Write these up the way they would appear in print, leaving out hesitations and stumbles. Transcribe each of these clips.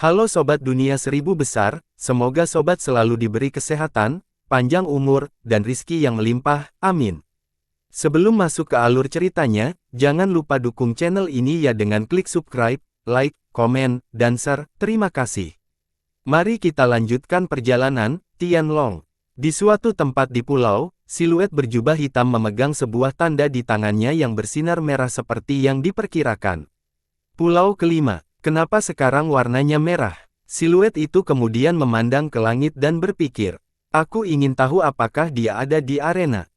Halo Sobat Dunia Seribu Besar, semoga Sobat selalu diberi kesehatan, panjang umur, dan rizki yang melimpah, amin. Sebelum masuk ke alur ceritanya, jangan lupa dukung channel ini ya dengan klik subscribe, like, komen, dan share, terima kasih. Mari kita lanjutkan perjalanan, Tianlong. Di suatu tempat di pulau, siluet berjubah hitam memegang sebuah tanda di tangannya yang bersinar merah seperti yang diperkirakan. Pulau kelima. Kenapa sekarang warnanya merah? Siluet itu kemudian memandang ke langit dan berpikir. Aku ingin tahu apakah dia ada di arena.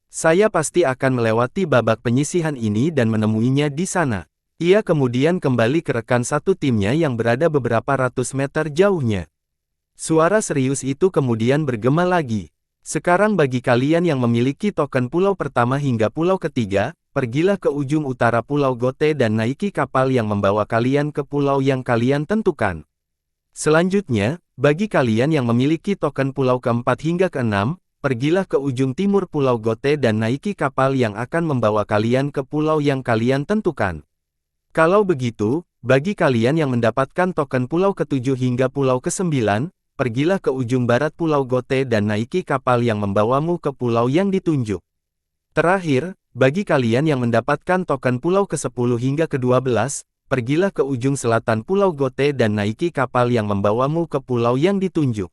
Saya pasti akan melewati babak penyisihan ini dan menemuinya di sana. Ia kemudian kembali ke rekan satu timnya yang berada beberapa ratus meter jauhnya. Suara serius itu kemudian bergema lagi. Sekarang bagi kalian yang memiliki token pulau pertama hingga pulau ketiga, pergilah ke ujung utara Pulau Gote dan naiki kapal yang membawa kalian ke pulau yang kalian tentukan. Selanjutnya, bagi kalian yang memiliki token pulau keempat hingga keenam, pergilah ke ujung timur Pulau Gote dan naiki kapal yang akan membawa kalian ke pulau yang kalian tentukan. Kalau begitu, bagi kalian yang mendapatkan token pulau ketujuh hingga pulau kesembilan, pergilah ke ujung barat Pulau Gote dan naiki kapal yang membawamu ke pulau yang ditunjuk. Terakhir, bagi kalian yang mendapatkan token pulau ke-10 hingga ke-12, pergilah ke ujung selatan Pulau Gote dan naiki kapal yang membawamu ke pulau yang ditunjuk.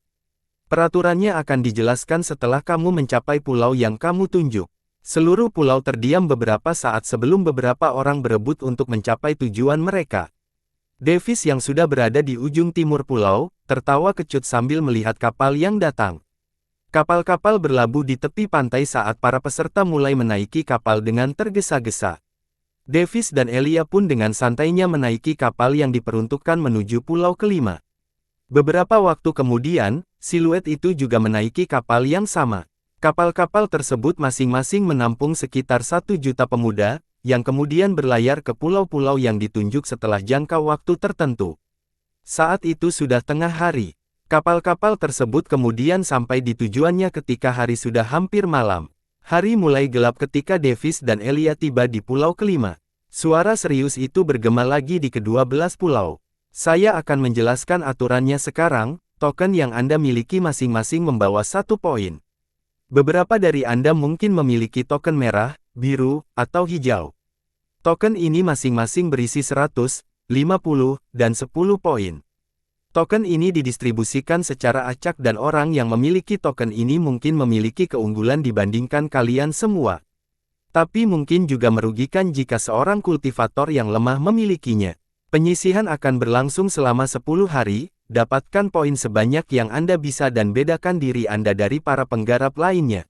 Peraturannya akan dijelaskan setelah kamu mencapai pulau yang kamu tunjuk. Seluruh pulau terdiam beberapa saat sebelum beberapa orang berebut untuk mencapai tujuan mereka. Davis yang sudah berada di ujung timur pulau, tertawa kecut sambil melihat kapal yang datang. Kapal-kapal berlabuh di tepi pantai saat para peserta mulai menaiki kapal dengan tergesa-gesa. Davis dan Elia pun dengan santainya menaiki kapal yang diperuntukkan menuju pulau kelima. Beberapa waktu kemudian, siluet itu juga menaiki kapal yang sama. Kapal-kapal tersebut masing-masing menampung sekitar 1 juta pemuda, yang kemudian berlayar ke pulau-pulau yang ditunjuk setelah jangka waktu tertentu. Saat itu sudah tengah hari. Kapal-kapal tersebut kemudian sampai di tujuannya ketika hari sudah hampir malam. Hari mulai gelap ketika Davis dan Elia tiba di pulau kelima. Suara serius itu bergema lagi di kedua belas pulau. Saya akan menjelaskan aturannya sekarang, token yang Anda miliki masing-masing membawa 1 poin. Beberapa dari Anda mungkin memiliki token merah, biru, atau hijau. Token ini masing-masing berisi 100, 50, dan 10 poin. Token ini didistribusikan secara acak dan orang yang memiliki token ini mungkin memiliki keunggulan dibandingkan kalian semua. Tapi mungkin juga merugikan jika seorang kultivator yang lemah memilikinya. Penyisihan akan berlangsung selama 10 hari, dapatkan poin sebanyak yang Anda bisa dan bedakan diri Anda dari para penggarap lainnya.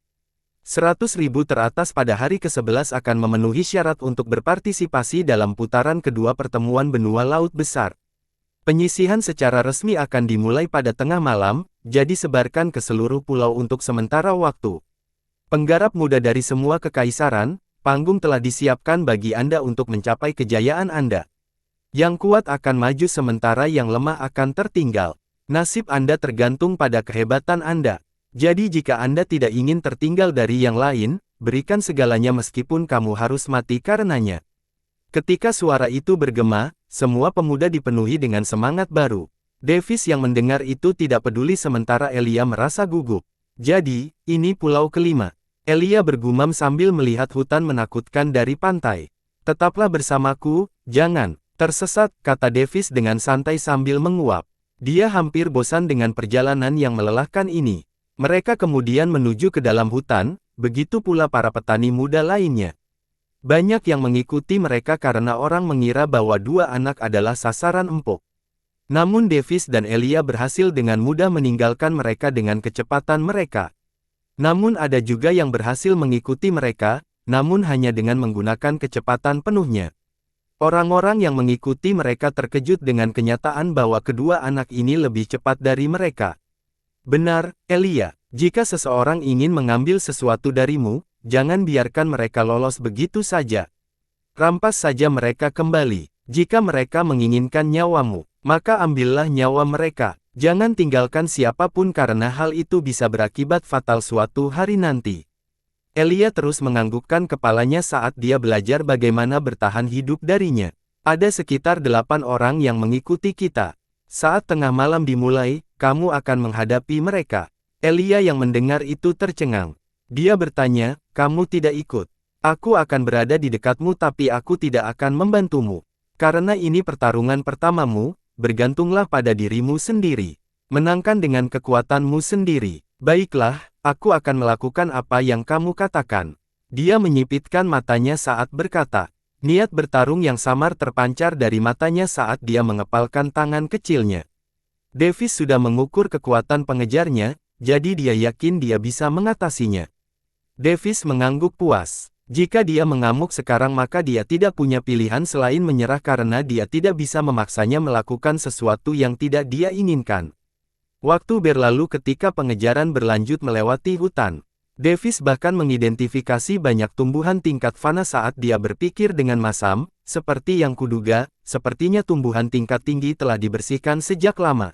100.000 teratas pada hari ke-11 akan memenuhi syarat untuk berpartisipasi dalam putaran kedua pertemuan benua laut besar. Penyisihan secara resmi akan dimulai pada tengah malam, jadi sebarkan ke seluruh pulau untuk sementara waktu. Penggarap muda dari semua kekaisaran, panggung telah disiapkan bagi Anda untuk mencapai kejayaan Anda. Yang kuat akan maju sementara yang lemah akan tertinggal. Nasib Anda tergantung pada kehebatan Anda. Jadi jika Anda tidak ingin tertinggal dari yang lain, berikan segalanya meskipun kamu harus mati karenanya. Ketika suara itu bergema, semua pemuda dipenuhi dengan semangat baru. Davis yang mendengar itu tidak peduli sementara Elia merasa gugup. Jadi, ini pulau kelima. Elia bergumam sambil melihat hutan menakutkan dari pantai. Tetaplah bersamaku, jangan tersesat, kata Davis dengan santai sambil menguap. Dia hampir bosan dengan perjalanan yang melelahkan ini. Mereka kemudian menuju ke dalam hutan, begitu pula para petani muda lainnya. Banyak yang mengikuti mereka karena orang mengira bahwa 2 anak adalah sasaran empuk. Namun Davis dan Elia berhasil dengan mudah meninggalkan mereka dengan kecepatan mereka. Namun ada juga yang berhasil mengikuti mereka, namun hanya dengan menggunakan kecepatan penuhnya. Orang-orang yang mengikuti mereka terkejut dengan kenyataan bahwa kedua anak ini lebih cepat dari mereka. Benar, Elia, jika seseorang ingin mengambil sesuatu darimu, jangan biarkan mereka lolos begitu saja. Rampas saja mereka kembali. Jika mereka menginginkan nyawamu, maka ambillah nyawa mereka. Jangan tinggalkan siapapun karena hal itu bisa berakibat fatal suatu hari nanti. Elia terus menganggukkan kepalanya saat dia belajar bagaimana bertahan hidup darinya. Ada sekitar 8 orang yang mengikuti kita. Saat tengah malam dimulai, kamu akan menghadapi mereka. Elia yang mendengar itu tercengang. Dia bertanya, kamu tidak ikut. Aku akan berada di dekatmu tapi aku tidak akan membantumu. Karena ini pertarungan pertamamu, bergantunglah pada dirimu sendiri. Menangkan dengan kekuatanmu sendiri. Baiklah, aku akan melakukan apa yang kamu katakan. Dia menyipitkan matanya saat berkata. Niat bertarung yang samar terpancar dari matanya saat dia mengepalkan tangan kecilnya. Davis sudah mengukur kekuatan pengejarnya, jadi dia yakin dia bisa mengatasinya. Davis mengangguk puas. Jika dia mengamuk sekarang maka dia tidak punya pilihan selain menyerah karena dia tidak bisa memaksanya melakukan sesuatu yang tidak dia inginkan. Waktu berlalu ketika pengejaran berlanjut melewati hutan. Davis bahkan mengidentifikasi banyak tumbuhan tingkat fana saat dia berpikir dengan masam, seperti yang kuduga, sepertinya tumbuhan tingkat tinggi telah dibersihkan sejak lama.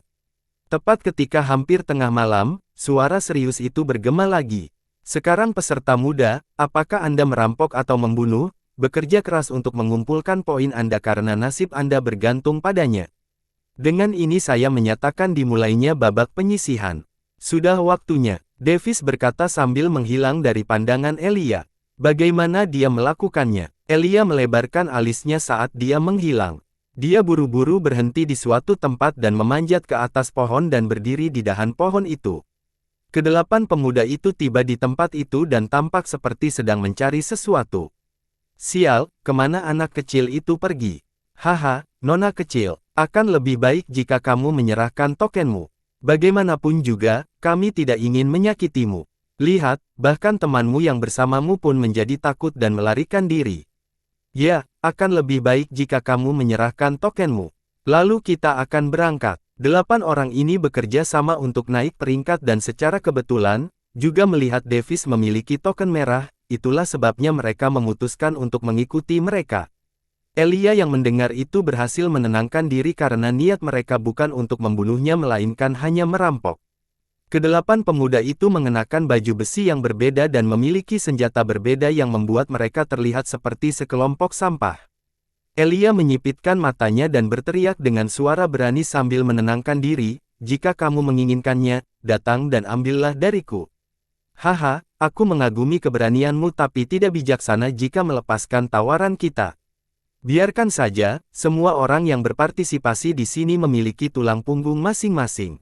Tepat ketika hampir tengah malam, suara serius itu bergema lagi. Sekarang peserta muda, apakah Anda merampok atau membunuh? Bekerja keras untuk mengumpulkan poin Anda karena nasib Anda bergantung padanya. Dengan ini saya menyatakan dimulainya babak penyisihan. Sudah waktunya. Davis berkata sambil menghilang dari pandangan Elia. Bagaimana dia melakukannya? Elia melebarkan alisnya saat dia menghilang. Dia buru-buru berhenti di suatu tempat dan memanjat ke atas pohon dan berdiri di dahan pohon itu. Kedelapan pemuda itu tiba di tempat itu dan tampak seperti sedang mencari sesuatu. Sial, kemana anak kecil itu pergi? Haha, nona kecil, akan lebih baik jika kamu menyerahkan tokenmu. Bagaimanapun juga, kami tidak ingin menyakitimu. Lihat, bahkan temanmu yang bersamamu pun menjadi takut dan melarikan diri. Ya, akan lebih baik jika kamu menyerahkan tokenmu. Lalu kita akan berangkat. 8 orang ini bekerja sama untuk naik peringkat dan secara kebetulan, juga melihat Davis memiliki token merah, itulah sebabnya mereka memutuskan untuk mengikuti mereka. Elia yang mendengar itu berhasil menenangkan diri karena niat mereka bukan untuk membunuhnya melainkan hanya merampok. Kedelapan pemuda itu mengenakan baju besi yang berbeda dan memiliki senjata berbeda yang membuat mereka terlihat seperti sekelompok sampah. Elia menyipitkan matanya dan berteriak dengan suara berani sambil menenangkan diri, jika kamu menginginkannya, datang dan ambillah dariku. Haha, aku mengagumi keberanianmu tapi tidak bijaksana jika melepaskan tawaran kita. Biarkan saja, semua orang yang berpartisipasi di sini memiliki tulang punggung masing-masing.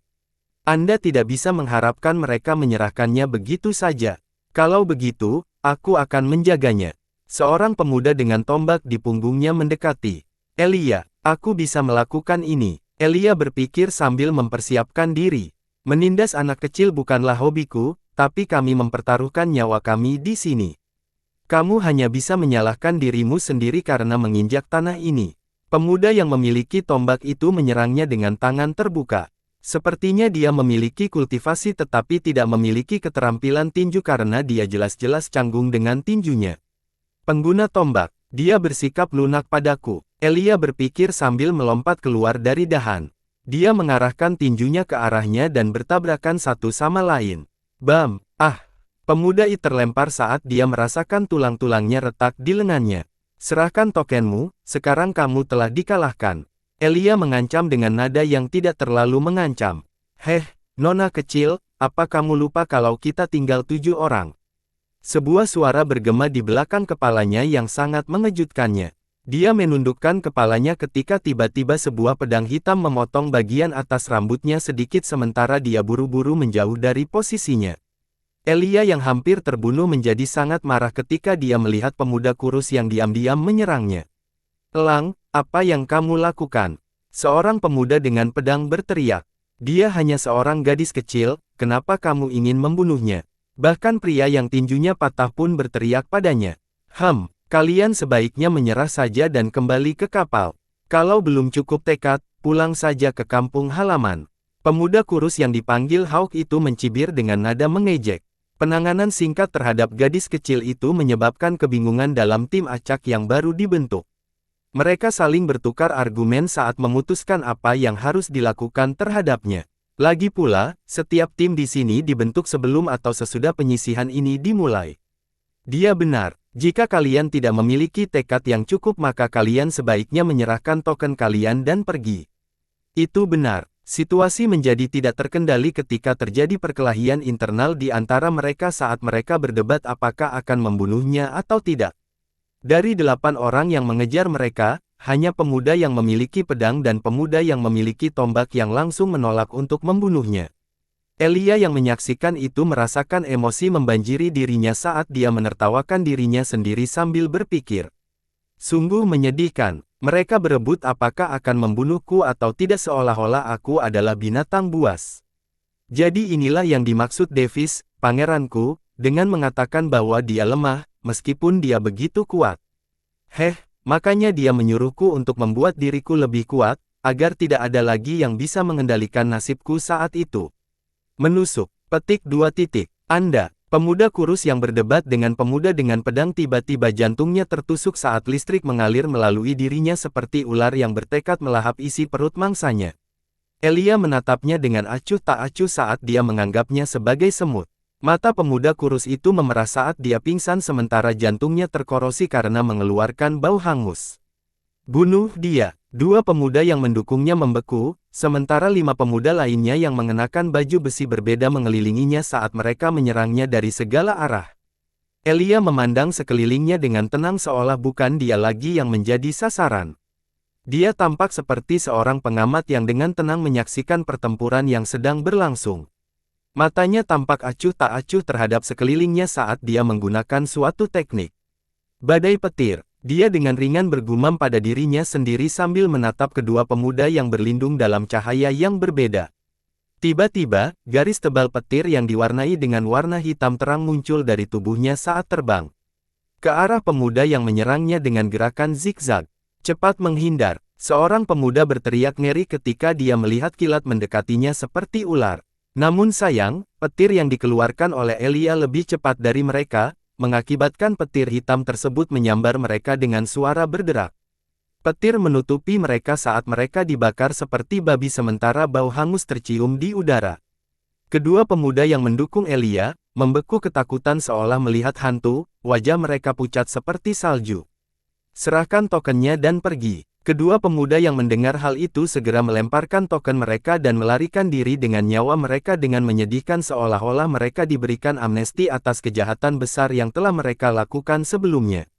Anda tidak bisa mengharapkan mereka menyerahkannya begitu saja. Kalau begitu, aku akan menjaganya. Seorang pemuda dengan tombak di punggungnya mendekati. Elia, aku bisa melakukan ini. Elia berpikir sambil mempersiapkan diri. Menindas anak kecil bukanlah hobiku, tapi kami mempertaruhkan nyawa kami di sini. Kamu hanya bisa menyalahkan dirimu sendiri karena menginjak tanah ini. Pemuda yang memiliki tombak itu menyerangnya dengan tangan terbuka. Sepertinya dia memiliki kultivasi tetapi tidak memiliki keterampilan tinju karena dia jelas-jelas canggung dengan tinjunya. Pengguna tombak, dia bersikap lunak padaku. Elia berpikir sambil melompat keluar dari dahan. Dia mengarahkan tinjunya ke arahnya dan bertabrakan satu sama lain. Bam! Ah! Pemuda itu terlempar saat dia merasakan tulang-tulangnya retak di lengannya. Serahkan tokenmu, sekarang kamu telah dikalahkan. Elia mengancam dengan nada yang tidak terlalu mengancam. Heh, nona kecil, apa kamu lupa kalau kita tinggal 7 orang? Sebuah suara bergema di belakang kepalanya yang sangat mengejutkannya. Dia menundukkan kepalanya ketika tiba-tiba sebuah pedang hitam memotong bagian atas rambutnya sedikit sementara dia buru-buru menjauh dari posisinya. Elia yang hampir terbunuh menjadi sangat marah ketika dia melihat pemuda kurus yang diam-diam menyerangnya. Elang, apa yang kamu lakukan? Seorang pemuda dengan pedang berteriak. Dia hanya seorang gadis kecil, kenapa kamu ingin membunuhnya? Bahkan pria yang tinjunya patah pun berteriak padanya. Kalian sebaiknya menyerah saja dan kembali ke kapal. Kalau belum cukup tekad, pulang saja ke kampung halaman. Pemuda kurus yang dipanggil Hawk itu mencibir dengan nada mengejek. Penanganan singkat terhadap gadis kecil itu menyebabkan kebingungan dalam tim acak yang baru dibentuk. Mereka saling bertukar argumen saat memutuskan apa yang harus dilakukan terhadapnya. Lagi pula, setiap tim di sini dibentuk sebelum atau sesudah penyisihan ini dimulai. Dia benar, jika kalian tidak memiliki tekad yang cukup maka kalian sebaiknya menyerahkan token kalian dan pergi. Itu benar. Situasi menjadi tidak terkendali ketika terjadi perkelahian internal di antara mereka saat mereka berdebat apakah akan membunuhnya atau tidak. Dari 8 orang yang mengejar mereka, hanya pemuda yang memiliki pedang dan pemuda yang memiliki tombak yang langsung menolak untuk membunuhnya. Elia yang menyaksikan itu merasakan emosi membanjiri dirinya saat dia menertawakan dirinya sendiri sambil berpikir. Sungguh menyedihkan. Mereka berebut apakah akan membunuhku atau tidak seolah-olah aku adalah binatang buas. Jadi inilah yang dimaksud Davis, pangeranku, dengan mengatakan bahwa dia lemah, meskipun dia begitu kuat. Makanya dia menyuruhku untuk membuat diriku lebih kuat, agar tidak ada lagi yang bisa mengendalikan nasibku saat itu. Menusuk, petik 2 titik. Anda, pemuda kurus yang berdebat dengan pemuda dengan pedang tiba-tiba jantungnya tertusuk saat listrik mengalir melalui dirinya seperti ular yang bertekad melahap isi perut mangsanya. Elia menatapnya dengan acuh tak acuh saat dia menganggapnya sebagai semut. Mata pemuda kurus itu memerah saat dia pingsan sementara jantungnya terkorosi karena mengeluarkan bau hangus. Bunuh dia. 2 pemuda yang mendukungnya membeku, sementara 5 pemuda lainnya yang mengenakan baju besi berbeda mengelilinginya saat mereka menyerangnya dari segala arah. Elia memandang sekelilingnya dengan tenang seolah bukan dia lagi yang menjadi sasaran. Dia tampak seperti seorang pengamat yang dengan tenang menyaksikan pertempuran yang sedang berlangsung. Matanya tampak acuh tak acuh terhadap sekelilingnya saat dia menggunakan suatu teknik. Badai petir. Dia dengan ringan bergumam pada dirinya sendiri sambil menatap kedua pemuda yang berlindung dalam cahaya yang berbeda. Tiba-tiba, garis tebal petir yang diwarnai dengan warna hitam terang muncul dari tubuhnya saat terbang ke arah pemuda yang menyerangnya dengan gerakan zigzag. Cepat menghindar. Seorang pemuda berteriak ngeri ketika dia melihat kilat mendekatinya seperti ular. Namun sayang, petir yang dikeluarkan oleh Elia lebih cepat dari mereka, mengakibatkan petir hitam tersebut menyambar mereka dengan suara berderak. Petir menutupi mereka saat mereka dibakar seperti babi sementara bau hangus tercium di udara. Kedua pemuda yang mendukung Elia, membeku ketakutan seolah melihat hantu, wajah mereka pucat seperti salju. Serahkan tokennya dan pergi. Kedua pemuda yang mendengar hal itu segera melemparkan token mereka dan melarikan diri dengan nyawa mereka dengan menyedihkan seolah-olah mereka diberikan amnesti atas kejahatan besar yang telah mereka lakukan sebelumnya.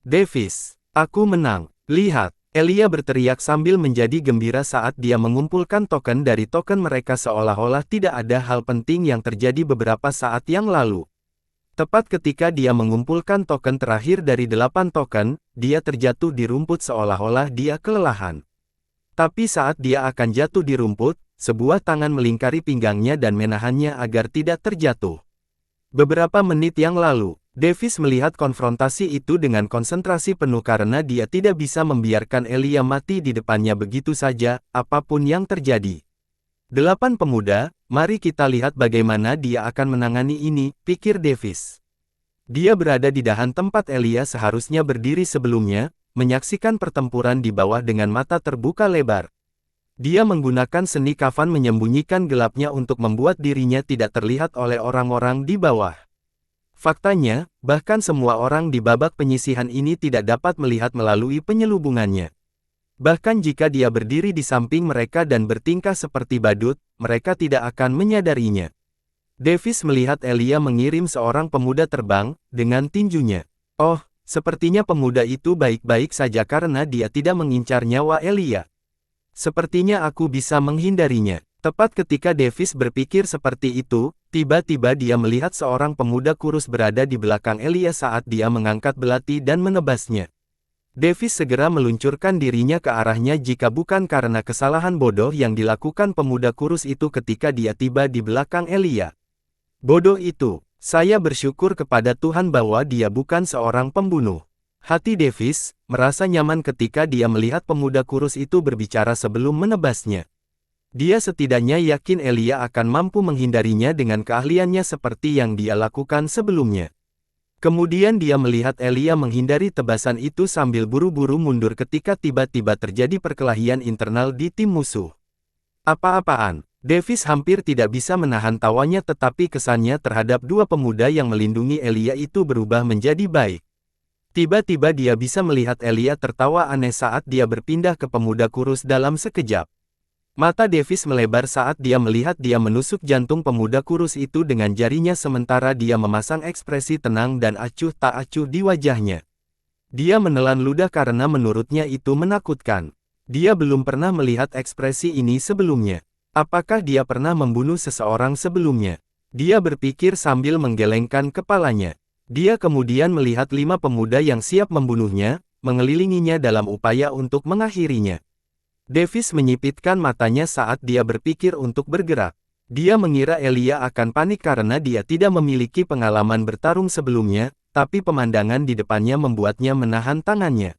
Davis, aku menang. Lihat, Elia berteriak sambil menjadi gembira saat dia mengumpulkan token dari token mereka seolah-olah tidak ada hal penting yang terjadi beberapa saat yang lalu. Tepat ketika dia mengumpulkan token terakhir dari 8 token, dia terjatuh di rumput seolah-olah dia kelelahan. Tapi saat dia akan jatuh di rumput, sebuah tangan melingkari pinggangnya dan menahannya agar tidak terjatuh. Beberapa menit yang lalu, Davis melihat konfrontasi itu dengan konsentrasi penuh karena dia tidak bisa membiarkan Elia mati di depannya begitu saja, apapun yang terjadi. 8 pemuda, mari kita lihat bagaimana dia akan menangani ini, pikir Davis. Dia berada di dahan tempat Elia seharusnya berdiri sebelumnya, menyaksikan pertempuran di bawah dengan mata terbuka lebar. Dia menggunakan seni kafan menyembunyikan gelapnya untuk membuat dirinya tidak terlihat oleh orang-orang di bawah. Faktanya, bahkan semua orang di babak penyisihan ini tidak dapat melihat melalui penyelubungannya. Bahkan jika dia berdiri di samping mereka dan bertingkah seperti badut, mereka tidak akan menyadarinya. Davis melihat Elia mengirim seorang pemuda terbang, dengan tinjunya. Oh, sepertinya pemuda itu baik-baik saja karena dia tidak mengincar nyawa Elia. Sepertinya aku bisa menghindarinya. Tepat ketika Davis berpikir seperti itu, tiba-tiba dia melihat seorang pemuda kurus berada di belakang Elia saat dia mengangkat belati dan menebasnya. Davis segera meluncurkan dirinya ke arahnya jika bukan karena kesalahan bodoh yang dilakukan pemuda kurus itu ketika dia tiba di belakang Elia. Bodoh itu, saya bersyukur kepada Tuhan bahwa dia bukan seorang pembunuh. Hati Davis merasa nyaman ketika dia melihat pemuda kurus itu berbicara sebelum menebasnya. Dia setidaknya yakin Elia akan mampu menghindarinya dengan keahliannya seperti yang dia lakukan sebelumnya. Kemudian dia melihat Elia menghindari tebasan itu sambil buru-buru mundur ketika tiba-tiba terjadi perkelahian internal di tim musuh. Apa-apaan? Davis hampir tidak bisa menahan tawanya tetapi kesannya terhadap 2 pemuda yang melindungi Elia itu berubah menjadi baik. Tiba-tiba dia bisa melihat Elia tertawa aneh saat dia berpindah ke pemuda kurus dalam sekejap. Mata Davis melebar saat dia melihat dia menusuk jantung pemuda kurus itu dengan jarinya sementara dia memasang ekspresi tenang dan acuh tak acuh di wajahnya. Dia menelan ludah karena menurutnya itu menakutkan. Dia belum pernah melihat ekspresi ini sebelumnya. Apakah dia pernah membunuh seseorang sebelumnya? Dia berpikir sambil menggelengkan kepalanya. Dia kemudian melihat 5 pemuda yang siap membunuhnya, mengelilinginya dalam upaya untuk mengakhirinya. Davis menyipitkan matanya saat dia berpikir untuk bergerak. Dia mengira Elia akan panik karena dia tidak memiliki pengalaman bertarung sebelumnya, tapi pemandangan di depannya membuatnya menahan tangannya.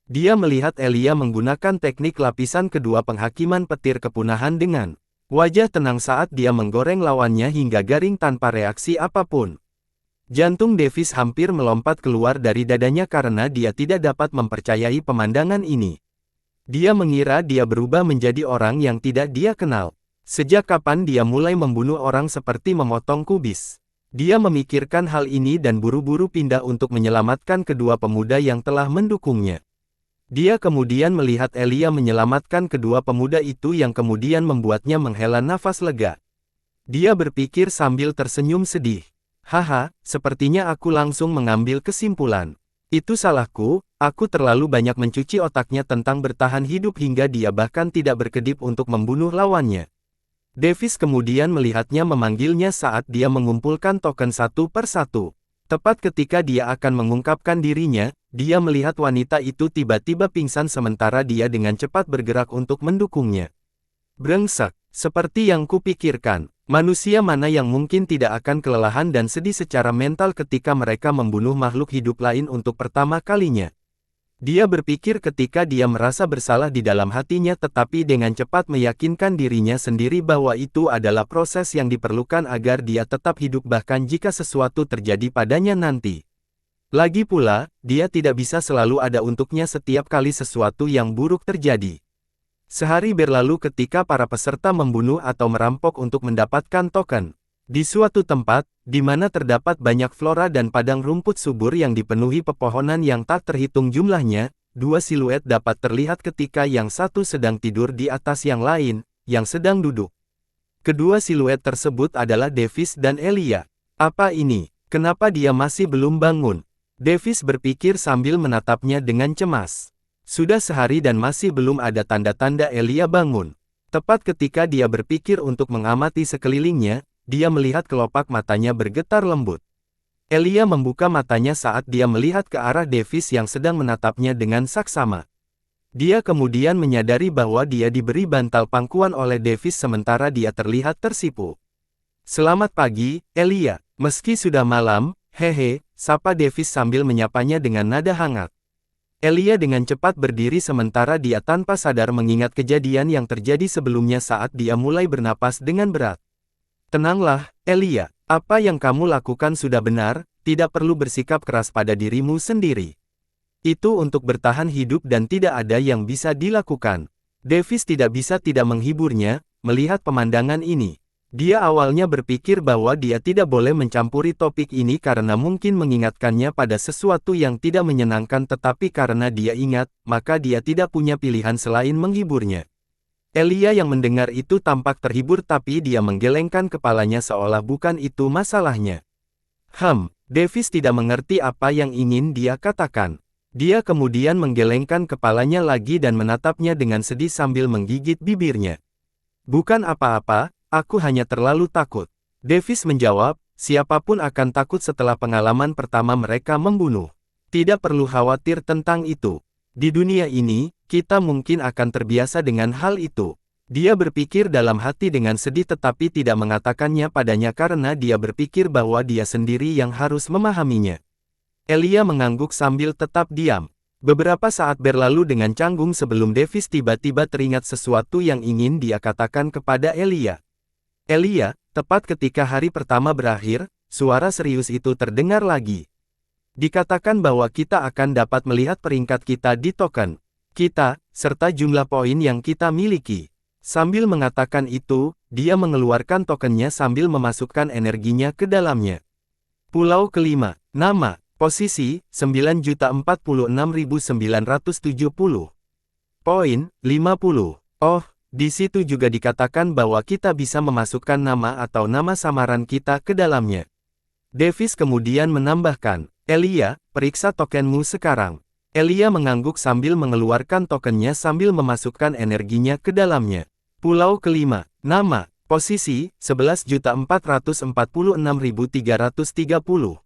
Dia melihat Elia menggunakan teknik lapisan kedua penghakiman petir kepunahan dengan wajah tenang saat dia menggoreng lawannya hingga garing tanpa reaksi apapun. Jantung Davis hampir melompat keluar dari dadanya karena dia tidak dapat mempercayai pemandangan ini. Dia mengira dia berubah menjadi orang yang tidak dia kenal. Sejak kapan dia mulai membunuh orang seperti memotong kubis? Dia memikirkan hal ini dan buru-buru pindah untuk menyelamatkan kedua pemuda yang telah mendukungnya. Dia kemudian melihat Elia menyelamatkan kedua pemuda itu yang kemudian membuatnya menghela nafas lega. Dia berpikir sambil tersenyum sedih. Haha, sepertinya aku langsung mengambil kesimpulan. Itu salahku, aku terlalu banyak mencuci otaknya tentang bertahan hidup hingga dia bahkan tidak berkedip untuk membunuh lawannya. Davis kemudian melihatnya memanggilnya saat dia mengumpulkan token satu per satu. Tepat ketika dia akan mengungkapkan dirinya, dia melihat wanita itu tiba-tiba pingsan sementara dia dengan cepat bergerak untuk mendukungnya. Brengsek, seperti yang kupikirkan. Manusia mana yang mungkin tidak akan kelelahan dan sedih secara mental ketika mereka membunuh makhluk hidup lain untuk pertama kalinya. Dia berpikir ketika dia merasa bersalah di dalam hatinya tetapi dengan cepat meyakinkan dirinya sendiri bahwa itu adalah proses yang diperlukan agar dia tetap hidup bahkan jika sesuatu terjadi padanya nanti. Lagi pula, dia tidak bisa selalu ada untuknya setiap kali sesuatu yang buruk terjadi. Sehari berlalu ketika para peserta membunuh atau merampok untuk mendapatkan token. Di suatu tempat, di mana terdapat banyak flora dan padang rumput subur yang dipenuhi pepohonan yang tak terhitung jumlahnya, 2 siluet dapat terlihat ketika yang satu sedang tidur di atas yang lain, yang sedang duduk. Kedua siluet tersebut adalah Davis dan Elia. Apa ini? Kenapa dia masih belum bangun? Davis berpikir sambil menatapnya dengan cemas. Sudah sehari dan masih belum ada tanda-tanda Elia bangun. Tepat ketika dia berpikir untuk mengamati sekelilingnya, dia melihat kelopak matanya bergetar lembut. Elia membuka matanya saat dia melihat ke arah Davis yang sedang menatapnya dengan saksama. Dia kemudian menyadari bahwa dia diberi bantal pangkuan oleh Davis sementara dia terlihat tersipu. Selamat pagi, Elia. Meski sudah malam, hehe, sapa Davis sambil menyapanya dengan nada hangat. Elia dengan cepat berdiri sementara dia tanpa sadar mengingat kejadian yang terjadi sebelumnya saat dia mulai bernapas dengan berat. Tenanglah, Elia. Apa yang kamu lakukan sudah benar, tidak perlu bersikap keras pada dirimu sendiri. Itu untuk bertahan hidup dan tidak ada yang bisa dilakukan. Davis tidak bisa tidak menghiburnya, melihat pemandangan ini. Dia awalnya berpikir bahwa dia tidak boleh mencampuri topik ini karena mungkin mengingatkannya pada sesuatu yang tidak menyenangkan tetapi karena dia ingat, maka dia tidak punya pilihan selain menghiburnya. Elia yang mendengar itu tampak terhibur tapi dia menggelengkan kepalanya seolah bukan itu masalahnya. Davis tidak mengerti apa yang ingin dia katakan. Dia kemudian menggelengkan kepalanya lagi dan menatapnya dengan sedih sambil menggigit bibirnya. Bukan apa-apa, aku hanya terlalu takut. Davis menjawab, siapapun akan takut setelah pengalaman pertama mereka membunuh. Tidak perlu khawatir tentang itu. Di dunia ini, kita mungkin akan terbiasa dengan hal itu. Dia berpikir dalam hati dengan sedih tetapi tidak mengatakannya padanya karena dia berpikir bahwa dia sendiri yang harus memahaminya. Elia mengangguk sambil tetap diam. Beberapa saat berlalu dengan canggung sebelum Davis tiba-tiba teringat sesuatu yang ingin dia katakan kepada Elia. Elia, tepat ketika hari pertama berakhir, suara serius itu terdengar lagi. Dikatakan bahwa kita akan dapat melihat peringkat kita di token kita, serta jumlah poin yang kita miliki. Sambil mengatakan itu, dia mengeluarkan tokennya sambil memasukkan energinya ke dalamnya. Pulau kelima, nama, posisi, 9.046.970. Poin, 50. Oh, Di situ juga dikatakan bahwa kita bisa memasukkan nama atau nama samaran kita ke dalamnya. Davis kemudian menambahkan, Elia, periksa tokenmu sekarang. Elia mengangguk sambil mengeluarkan tokennya sambil memasukkan energinya ke dalamnya. Pulau kelima, nama, posisi, 11.446.330.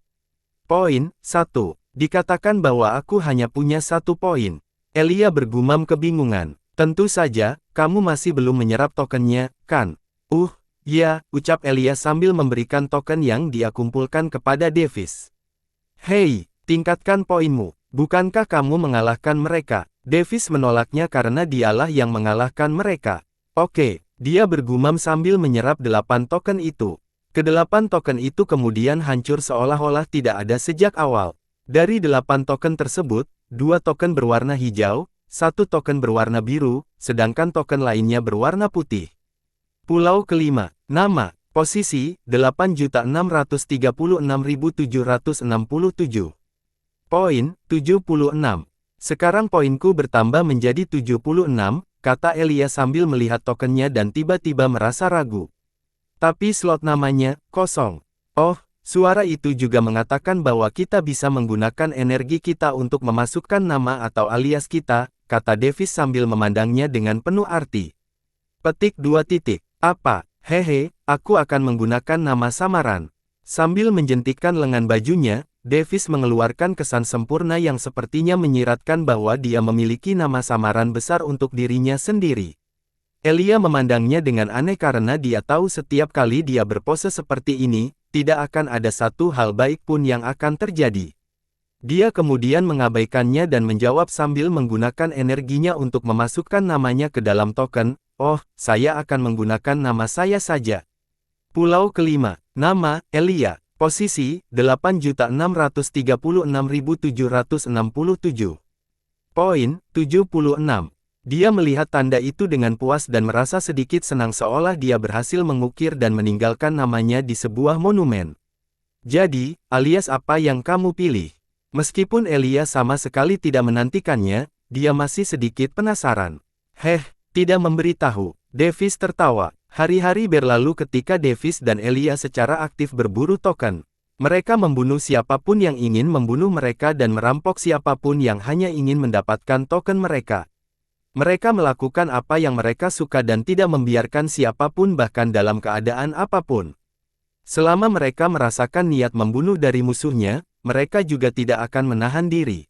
Poin, 1. Dikatakan bahwa aku hanya punya 1 poin. Elia bergumam kebingungan. Tentu saja, kamu masih belum menyerap tokennya, kan? Ya, ucap Elia sambil memberikan token yang dia kumpulkan kepada Davis. Hei, tingkatkan poinmu. Bukankah kamu mengalahkan mereka? Davis menolaknya karena dialah yang mengalahkan mereka. Oke, dia bergumam sambil menyerap 8 token itu. Kedelapan token itu kemudian hancur seolah-olah tidak ada sejak awal. Dari 8 token tersebut, 2 token berwarna hijau, 1 token berwarna biru, sedangkan token lainnya berwarna putih. Pulau kelima, nama, posisi, 8.636.767. Poin, 76. Sekarang poinku bertambah menjadi 76, kata Elia sambil melihat tokennya dan tiba-tiba merasa ragu. Tapi slot namanya, kosong. Oh, suara itu juga mengatakan bahwa kita bisa menggunakan energi kita untuk memasukkan nama atau alias kita, kata Davis sambil memandangnya dengan penuh arti. Petik 2 titik. Apa? Hehe, aku akan menggunakan nama samaran. Sambil menjentikkan lengan bajunya, Davis mengeluarkan kesan sempurna yang sepertinya menyiratkan bahwa dia memiliki nama samaran besar untuk dirinya sendiri. Elia memandangnya dengan aneh karena dia tahu setiap kali dia berpose seperti ini, tidak akan ada satu hal baik pun yang akan terjadi. Dia kemudian mengabaikannya dan menjawab sambil menggunakan energinya untuk memasukkan namanya ke dalam token. Oh, saya akan menggunakan nama saya saja. Pulau kelima, nama, Elia, posisi, 8.636.767. Poin, 76. Dia melihat tanda itu dengan puas dan merasa sedikit senang seolah dia berhasil mengukir dan meninggalkan namanya di sebuah monumen. Jadi, alias apa yang kamu pilih? Meskipun Elia sama sekali tidak menantikannya, dia masih sedikit penasaran. Tidak memberitahu. Davis tertawa. Hari-hari berlalu ketika Davis dan Elia secara aktif berburu token. Mereka membunuh siapapun yang ingin membunuh mereka dan merampok siapapun yang hanya ingin mendapatkan token mereka. Mereka melakukan apa yang mereka suka dan tidak membiarkan siapapun bahkan dalam keadaan apapun. Selama mereka merasakan niat membunuh dari musuhnya, mereka juga tidak akan menahan diri.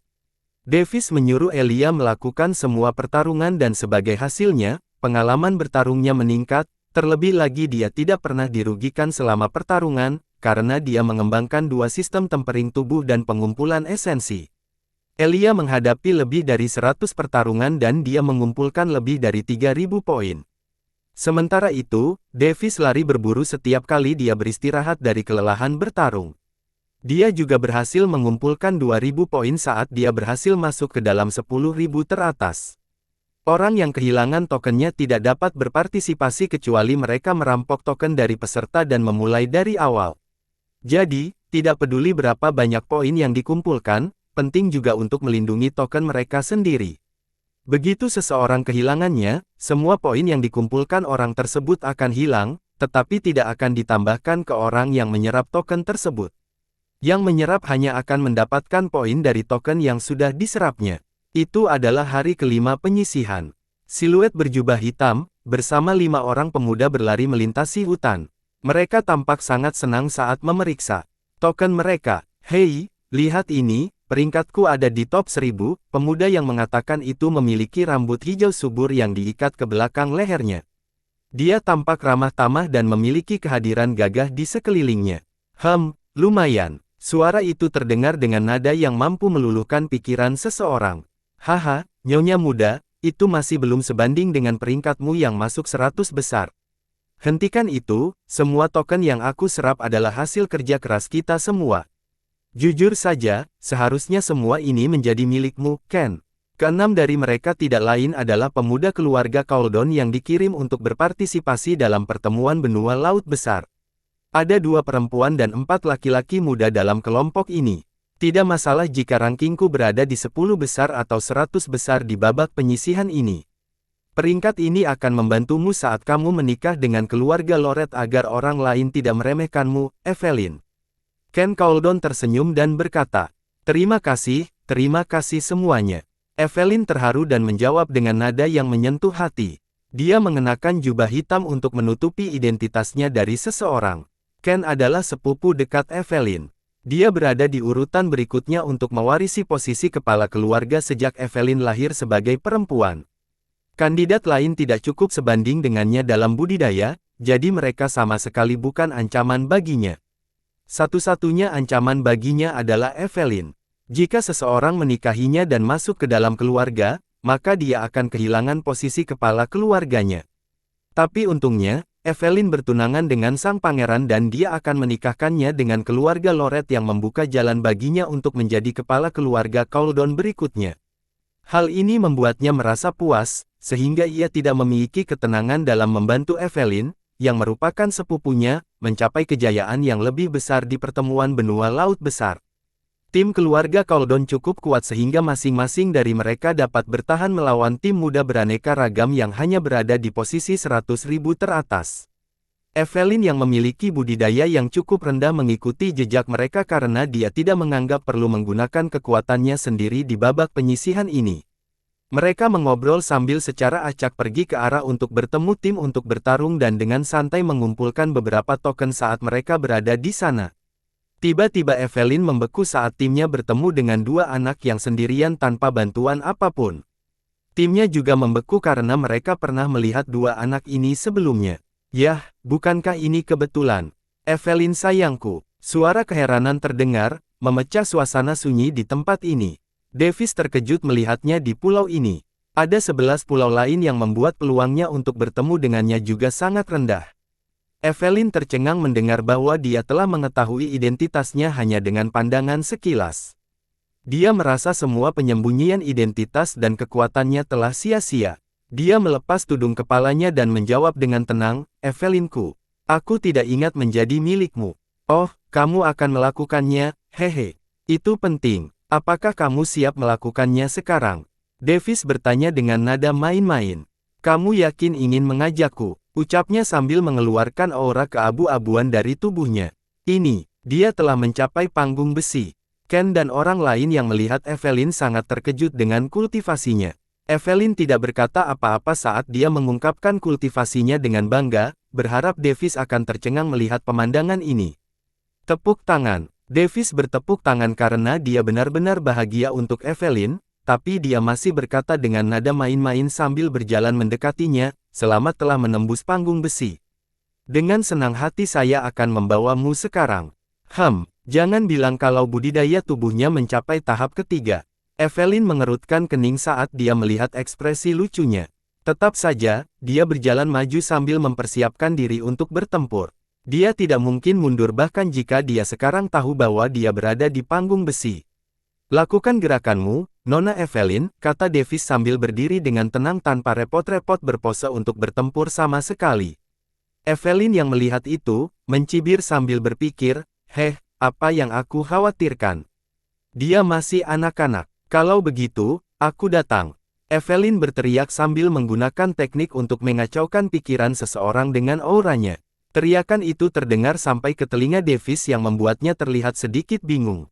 Davis menyuruh Elia melakukan semua pertarungan dan sebagai hasilnya, pengalaman bertarungnya meningkat, terlebih lagi dia tidak pernah dirugikan selama pertarungan, karena dia mengembangkan 2 sistem tempering tubuh dan pengumpulan esensi. Elia menghadapi lebih dari 100 pertarungan dan dia mengumpulkan lebih dari 3.000 poin. Sementara itu, Davis lari berburu setiap kali dia beristirahat dari kelelahan bertarung. Dia juga berhasil mengumpulkan 2.000 poin saat dia berhasil masuk ke dalam 10.000 teratas. Orang yang kehilangan tokennya tidak dapat berpartisipasi kecuali mereka merampok token dari peserta dan memulai dari awal. Jadi, tidak peduli berapa banyak poin yang dikumpulkan, penting juga untuk melindungi token mereka sendiri. Begitu seseorang kehilangannya, semua poin yang dikumpulkan orang tersebut akan hilang, tetapi tidak akan ditambahkan ke orang yang menyerap token tersebut. Yang menyerap hanya akan mendapatkan poin dari token yang sudah diserapnya. Itu adalah hari kelima penyisihan. Siluet berjubah hitam, bersama 5 orang pemuda berlari melintasi hutan. Mereka tampak sangat senang saat memeriksa token mereka. Hei, lihat ini. Peringkatku ada di top 1000, pemuda yang mengatakan itu memiliki rambut hijau subur yang diikat ke belakang lehernya. Dia tampak ramah tamah dan memiliki kehadiran gagah di sekelilingnya. Lumayan. Suara itu terdengar dengan nada yang mampu meluluhkan pikiran seseorang. Haha, nyonya muda, itu masih belum sebanding dengan peringkatmu yang masuk 100 besar. Hentikan itu, semua token yang aku serap adalah hasil kerja keras kita semua. Jujur saja, seharusnya semua ini menjadi milikmu, Ken. Keenam dari mereka tidak lain adalah pemuda keluarga Cauldon yang dikirim untuk berpartisipasi dalam pertemuan benua laut besar. Ada 2 perempuan dan 4 laki-laki muda dalam kelompok ini. Tidak masalah jika rankingku berada di 10 besar atau 100 besar di babak penyisihan ini. Peringkat ini akan membantumu saat kamu menikah dengan keluarga Loret agar orang lain tidak meremehkanmu, Evelyn. Ken Cauldon tersenyum dan berkata, terima kasih semuanya. Evelyn terharu dan menjawab dengan nada yang menyentuh hati. Dia mengenakan jubah hitam untuk menutupi identitasnya dari seseorang. Ken adalah sepupu dekat Evelyn. Dia berada di urutan berikutnya untuk mewarisi posisi kepala keluarga sejak Evelyn lahir sebagai perempuan. Kandidat lain tidak cukup sebanding dengannya dalam budidaya, jadi mereka sama sekali bukan ancaman baginya. Satu-satunya ancaman baginya adalah Evelyn. Jika seseorang menikahinya dan masuk ke dalam keluarga, maka dia akan kehilangan posisi kepala keluarganya. Tapi untungnya, Evelyn bertunangan dengan sang pangeran dan dia akan menikahkannya dengan keluarga Loret yang membuka jalan baginya untuk menjadi kepala keluarga Cauldon berikutnya. Hal ini membuatnya merasa puas, sehingga ia tidak memiliki ketenangan dalam membantu Evelyn, yang merupakan sepupunya, mencapai kejayaan yang lebih besar di pertemuan benua laut besar. Tim keluarga Cauldon cukup kuat sehingga masing-masing dari mereka dapat bertahan melawan tim muda beraneka ragam yang hanya berada di posisi 100.000 teratas. Evelyn yang memiliki budidaya yang cukup rendah mengikuti jejak mereka karena dia tidak menganggap perlu menggunakan kekuatannya sendiri di babak penyisihan ini. Mereka mengobrol sambil secara acak pergi ke arah untuk bertemu tim untuk bertarung dan dengan santai mengumpulkan beberapa token saat mereka berada di sana. Tiba-tiba Evelyn membeku saat timnya bertemu dengan dua anak yang sendirian tanpa bantuan apapun. Timnya juga membeku karena mereka pernah melihat dua anak ini sebelumnya. Yah, bukankah ini kebetulan? Evelyn sayangku, suara keheranan terdengar, memecah suasana sunyi di tempat ini. Davis terkejut melihatnya di pulau ini. Ada 11 pulau lain yang membuat peluangnya untuk bertemu dengannya juga sangat rendah. Evelyn tercengang mendengar bahwa dia telah mengetahui identitasnya hanya dengan pandangan sekilas. Dia merasa semua penyembunyian identitas dan kekuatannya telah sia-sia. Dia melepas tudung kepalanya dan menjawab dengan tenang, Evelynku, aku tidak ingat menjadi milikmu. Oh, kamu akan melakukannya, hehe. Itu penting. Apakah kamu siap melakukannya sekarang? Davis bertanya dengan nada main-main. Kamu yakin ingin mengajakku? Ucapnya sambil mengeluarkan aura keabu-abuan dari tubuhnya. Ini, dia telah mencapai panggung besi. Ken dan orang lain yang melihat Evelyn sangat terkejut dengan kultivasinya. Evelyn tidak berkata apa-apa saat dia mengungkapkan kultivasinya dengan bangga, berharap Davis akan tercengang melihat pemandangan ini. Tepuk tangan. Davis bertepuk tangan karena dia benar-benar bahagia untuk Evelyn, tapi dia masih berkata dengan nada main-main sambil berjalan mendekatinya, selamat telah menembus panggung besi. Dengan senang hati saya akan membawamu sekarang. Jangan bilang kalau budidaya tubuhnya mencapai tahap ketiga. Evelyn mengerutkan kening saat dia melihat ekspresi lucunya. Tetap saja, dia berjalan maju sambil mempersiapkan diri untuk bertempur. Dia tidak mungkin mundur bahkan jika dia sekarang tahu bahwa dia berada di panggung besi. Lakukan gerakanmu, Nona Evelyn, kata Davis sambil berdiri dengan tenang tanpa repot-repot berpose untuk bertempur sama sekali. Evelyn yang melihat itu, mencibir sambil berpikir, apa yang aku khawatirkan? Dia masih anak-anak. Kalau begitu, aku datang. Evelyn berteriak sambil menggunakan teknik untuk mengacaukan pikiran seseorang dengan auranya. Teriakan itu terdengar sampai ke telinga Davis yang membuatnya terlihat sedikit bingung.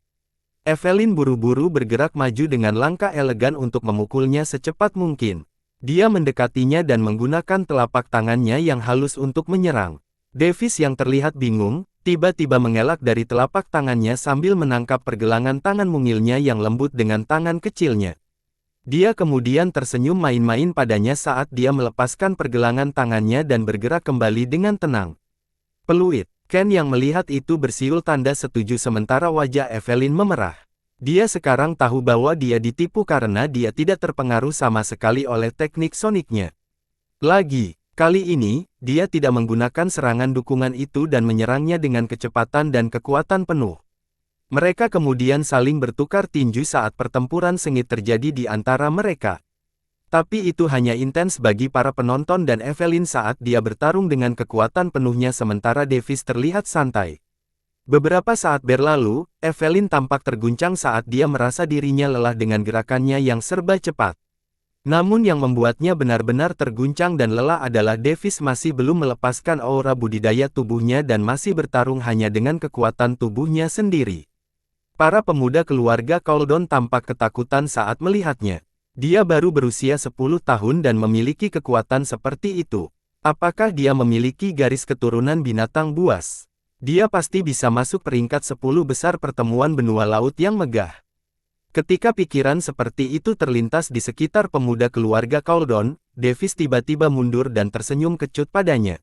Evelyn buru-buru bergerak maju dengan langkah elegan untuk memukulnya secepat mungkin. Dia mendekatinya dan menggunakan telapak tangannya yang halus untuk menyerang. Davis yang terlihat bingung, tiba-tiba mengelak dari telapak tangannya sambil menangkap pergelangan tangan mungilnya yang lembut dengan tangan kecilnya. Dia kemudian tersenyum main-main padanya saat dia melepaskan pergelangan tangannya dan bergerak kembali dengan tenang. Peluit. Ken yang melihat itu bersiul tanda setuju sementara wajah Evelyn memerah. Dia sekarang tahu bahwa dia ditipu karena dia tidak terpengaruh sama sekali oleh teknik soniknya. Kali ini, dia tidak menggunakan serangan dukungan itu dan menyerangnya dengan kecepatan dan kekuatan penuh. Mereka kemudian saling bertukar tinju saat pertempuran sengit terjadi di antara mereka. Tapi itu hanya intens bagi para penonton dan Evelyn saat dia bertarung dengan kekuatan penuhnya sementara Davis terlihat santai. Beberapa saat berlalu, Evelyn tampak terguncang saat dia merasa dirinya lelah dengan gerakannya yang serba cepat. Namun yang membuatnya benar-benar terguncang dan lelah adalah Davis masih belum melepaskan aura budidaya tubuhnya dan masih bertarung hanya dengan kekuatan tubuhnya sendiri. Para pemuda keluarga Cauldon tampak ketakutan saat melihatnya. Dia baru berusia 10 tahun dan memiliki kekuatan seperti itu. Apakah dia memiliki garis keturunan binatang buas? Dia pasti bisa masuk peringkat 10 besar pertemuan benua laut yang megah. Ketika pikiran seperti itu terlintas di sekitar pemuda keluarga Cauldon, Davis tiba-tiba mundur dan tersenyum kecut padanya.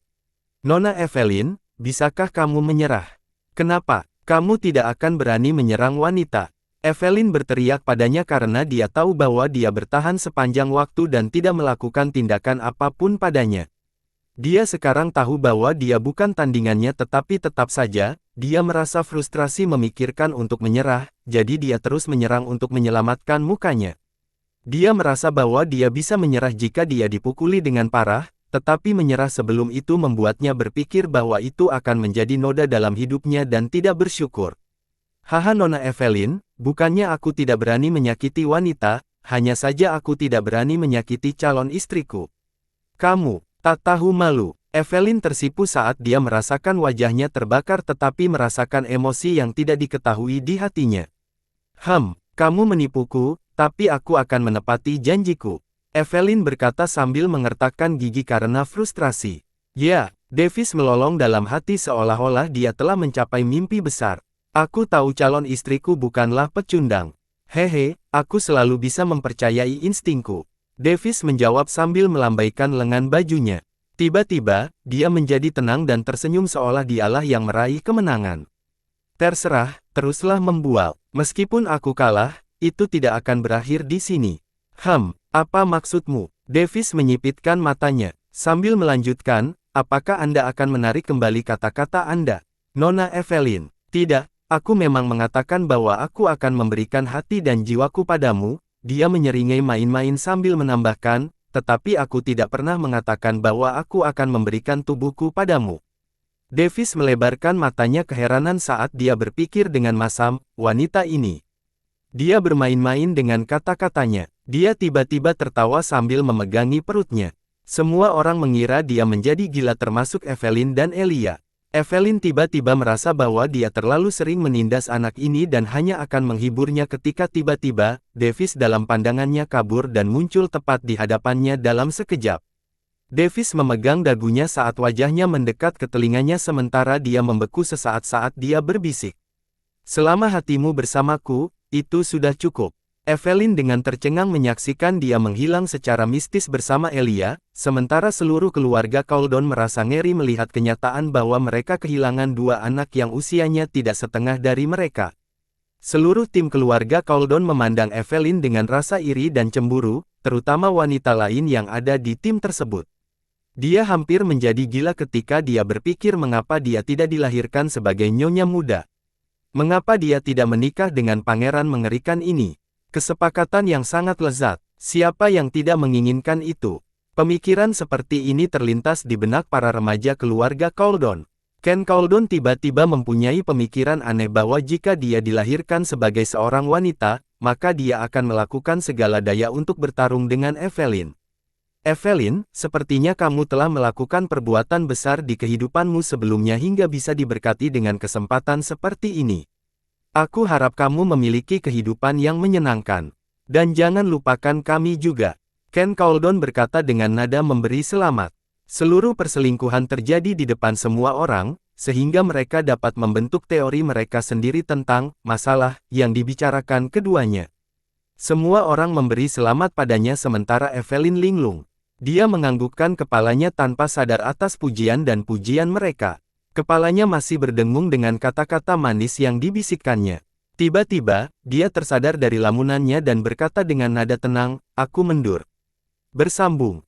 Nona Evelyn, bisakah kamu menyerah? Kenapa? Kamu tidak akan berani menyerang wanita. Evelyn berteriak padanya karena dia tahu bahwa dia bertahan sepanjang waktu dan tidak melakukan tindakan apapun padanya. Dia sekarang tahu bahwa dia bukan tandingannya tetapi tetap saja, dia merasa frustrasi memikirkan untuk menyerah, jadi dia terus menyerang untuk menyelamatkan mukanya. Dia merasa bahwa dia bisa menyerah jika dia dipukuli dengan parah, tetapi menyerah sebelum itu membuatnya berpikir bahwa itu akan menjadi noda dalam hidupnya dan tidak bersyukur. Haha Nona Evelyn, bukannya aku tidak berani menyakiti wanita, hanya saja aku tidak berani menyakiti calon istriku. Kamu, tak tahu malu. Evelyn tersipu saat dia merasakan wajahnya terbakar tetapi merasakan emosi yang tidak diketahui di hatinya. Kamu menipuku, tapi aku akan menepati janjiku. Evelyn berkata sambil mengertakkan gigi karena frustrasi. Ya, Davis melolong dalam hati seolah-olah dia telah mencapai mimpi besar. Aku tahu calon istriku bukanlah pecundang. Hehe, aku selalu bisa mempercayai instingku. Davis menjawab sambil melambaikan lengan bajunya. Tiba-tiba, dia menjadi tenang dan tersenyum seolah dialah yang meraih kemenangan. Terserah, teruslah membual. Meskipun aku kalah, itu tidak akan berakhir di sini. Apa maksudmu? Davis menyipitkan matanya, sambil melanjutkan, apakah Anda akan menarik kembali kata-kata Anda? Nona Evelyn, tidak, aku memang mengatakan bahwa aku akan memberikan hati dan jiwaku padamu, dia menyeringai main-main sambil menambahkan, tetapi aku tidak pernah mengatakan bahwa aku akan memberikan tubuhku padamu. Davis melebarkan matanya keheranan saat dia berpikir dengan masam, wanita ini. Dia bermain-main dengan kata-katanya. Dia tiba-tiba tertawa sambil memegangi perutnya. Semua orang mengira dia menjadi gila termasuk Evelyn dan Elia. Evelyn tiba-tiba merasa bahwa dia terlalu sering menindas anak ini dan hanya akan menghiburnya ketika tiba-tiba, Davis dalam pandangannya kabur dan muncul tepat di hadapannya dalam sekejap. Davis memegang dagunya saat wajahnya mendekat ke telinganya sementara dia membeku sesaat saat dia berbisik. Selama hatimu bersamaku, itu sudah cukup. Evelyn dengan tercengang menyaksikan dia menghilang secara mistis bersama Elia, sementara seluruh keluarga Cauldon merasa ngeri melihat kenyataan bahwa mereka kehilangan dua anak yang usianya tidak setengah dari mereka. Seluruh tim keluarga Cauldon memandang Evelyn dengan rasa iri dan cemburu, terutama wanita lain yang ada di tim tersebut. Dia hampir menjadi gila ketika dia berpikir mengapa dia tidak dilahirkan sebagai nyonya muda. Mengapa dia tidak menikah dengan pangeran mengerikan ini? Kesepakatan yang sangat lezat. Siapa yang tidak menginginkan itu? Pemikiran seperti ini terlintas di benak para remaja keluarga Cauldon. Ken Cauldon tiba-tiba mempunyai pemikiran aneh bahwa jika dia dilahirkan sebagai seorang wanita, maka dia akan melakukan segala daya untuk bertarung dengan Evelyn. Evelyn, sepertinya kamu telah melakukan perbuatan besar di kehidupanmu sebelumnya hingga bisa diberkati dengan kesempatan seperti ini. Aku harap kamu memiliki kehidupan yang menyenangkan. Dan jangan lupakan kami juga. Ken Cauldon berkata dengan nada memberi selamat. Seluruh perselingkuhan terjadi di depan semua orang, sehingga mereka dapat membentuk teori mereka sendiri tentang masalah yang dibicarakan keduanya. Semua orang memberi selamat padanya sementara Evelyn linglung. Dia menganggukkan kepalanya tanpa sadar atas pujian dan pujian mereka. Kepalanya masih berdengung dengan kata-kata manis yang dibisikkannya. Tiba-tiba, dia tersadar dari lamunannya dan berkata dengan nada tenang, aku mundur. Bersambung.